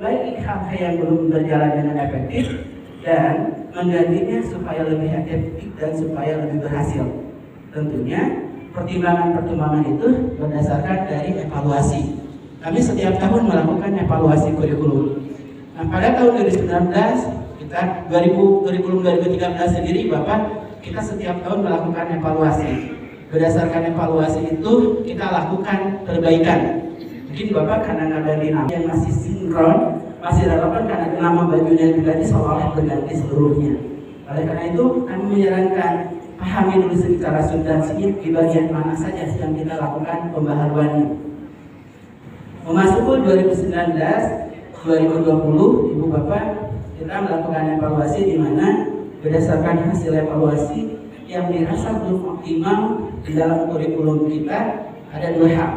memperbaiki hal-hal yang belum berjalan dengan efektif dan menggantinya supaya lebih efektif dan supaya lebih berhasil. Tentunya pertimbangan-pertimbangan itu berdasarkan dari evaluasi. Kami setiap tahun melakukan evaluasi kurikulum. Nah, pada tahun 2019 kita kurikulum 2013 sendiri Bapak, kita setiap tahun melakukan evaluasi. Berdasarkan evaluasi itu kita lakukan perbaikan. Mungkin Bapak karena ada dinamika yang masih sinkron, masih relevan karena nama bajunya diganti seolah berganti seluruhnya. Oleh karena itu kami menyarankan pahami dulu secara substansinya di bagian mana saja yang kita lakukan pembaharuannya. Memasuki 2019-2020, Ibu Bapak, kita melakukan evaluasi di mana berdasarkan hasil evaluasi yang dirasa belum optimal di dalam kurikulum kita ada dua hal,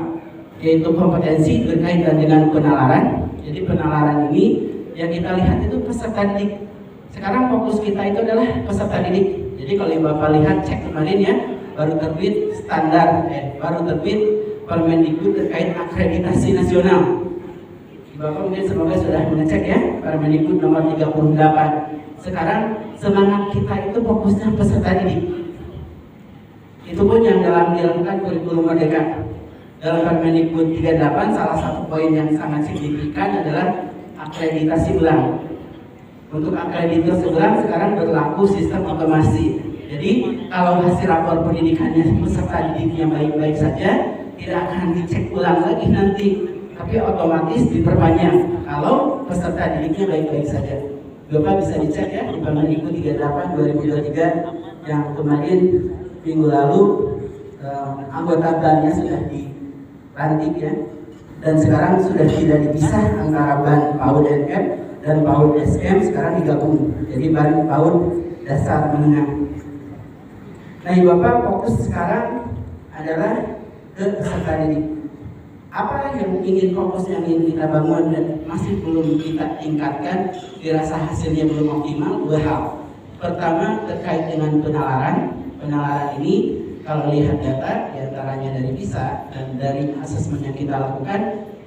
yaitu kompetensi berkaitan dengan penalaran. Jadi penalaran ini yang kita lihat itu peserta didik. Sekarang fokus kita itu adalah peserta didik. Jadi kalau Bapak lihat cek kemarin ya, baru terbit baru terbit Permendikbud terkait akreditasi nasional. Bapak mungkin semoga sudah mengecek ya, Permendikbud nomor 38. Sekarang semangat kita itu fokusnya peserta didik. Itu pun yang dalam dilakukan kurikulum merdeka. Dalam Permendikbud 38 salah satu poin yang sangat signifikan adalah akreditasi ulang. Untuk akreditasi ulang sekarang berlaku sistem otomasi. Jadi kalau hasil rapor pendidikannya peserta didiknya baik-baik saja, tidak akan dicek ulang lagi nanti, tapi otomatis diperpanjang kalau peserta didiknya baik-baik saja. Bapak bisa dicek ya di Permendikbud 38 2023 yang kemarin minggu lalu anggota bannya sudah dilantik ya, dan sekarang sudah tidak dipisah antara ban PAUD NM dan PAUD SM, sekarang digabung jadi ban PAUD dasar menengah. Nah, Bapak fokus sekarang adalah ke peserta didik. Apa yang ingin fokus yang ingin kita bangun dan masih belum kita tingkatkan, dirasa hasilnya belum optimal, dua hal. Pertama terkait dengan penalaran. Penalaran ini kalau lihat data diantaranya dari PISA dan dari asesmen yang kita lakukan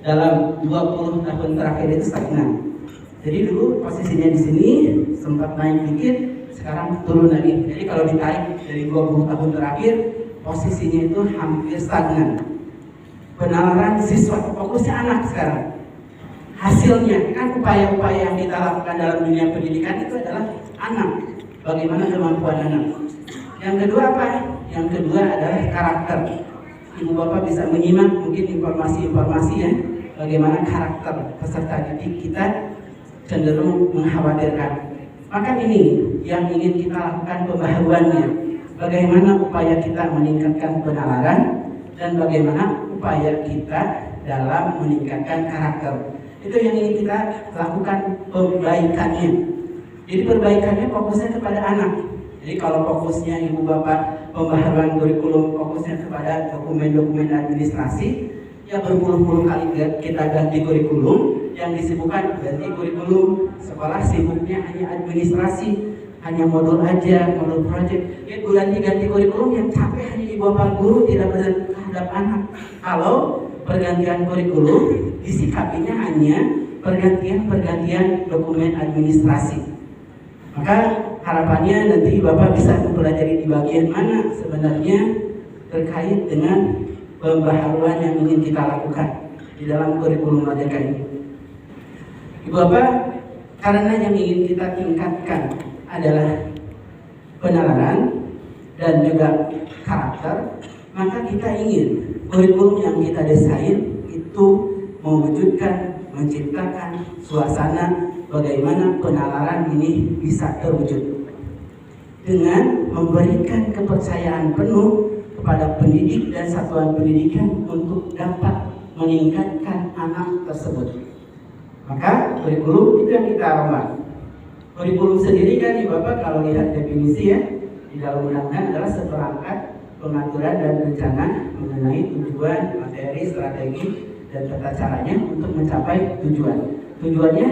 dalam 20 tahun terakhir itu stagnan. Jadi dulu posisinya di sini sempat naik dikit, sekarang turun lagi. Jadi kalau ditarik dari 20 tahun terakhir, posisinya itu hampir stagnan. Penalaran siswa, fokusnya anak sekarang. Hasilnya kan upaya-upaya yang kita lakukan dalam dunia pendidikan itu adalah anak. Bagaimana kemampuan anak. Yang kedua apa? Yang kedua adalah karakter. Ibu Bapak bisa menyimak mungkin informasi-informasi ya, bagaimana karakter peserta didik kita cenderung mengkhawatirkan. Maka ini yang ingin kita lakukan pembaharuannya. Bagaimana upaya kita meningkatkan penalaran dan bagaimana upaya kita dalam meningkatkan karakter. Itu yang ingin kita lakukan perbaikannya. Jadi perbaikannya fokusnya kepada anak. Jadi kalau fokusnya Ibu Bapak pembaharuan kurikulum fokusnya kepada dokumen-dokumen administrasi, ya berpuluh-puluh kali kita ganti kurikulum, yang disibukkan ganti kurikulum, sekolah sibuknya hanya administrasi, hanya modul aja, modul project. Ya ganti kurikulum yang capek hanya Ibu Bapak guru, tidak terhadap anak. Kalau pergantian kurikulum disikapinya hanya pergantian dokumen administrasi. Maka harapannya nanti Bapak bisa mempelajari di bagian mana sebenarnya terkait dengan pembaharuan yang ingin kita lakukan di dalam kurikulum merdeka ini. Ibu Bapak, karena yang ingin kita tingkatkan adalah penalaran dan juga karakter, maka kita ingin kurikulum yang kita desain itu mewujudkan, menciptakan suasana bagaimana penalaran ini bisa terwujud dengan memberikan kepercayaan penuh kepada pendidik dan satuan pendidikan untuk dapat meningkatkan anak tersebut. Maka kurikulum itu yang kita rombak. Kurikulum sendiri kan Ibu Bapak kalau lihat definisi ya di dalam undang-undang adalah seperangkat pengaturan dan rencana mengenai tujuan, materi, strategi dan tata caranya untuk mencapai tujuan. Tujuannya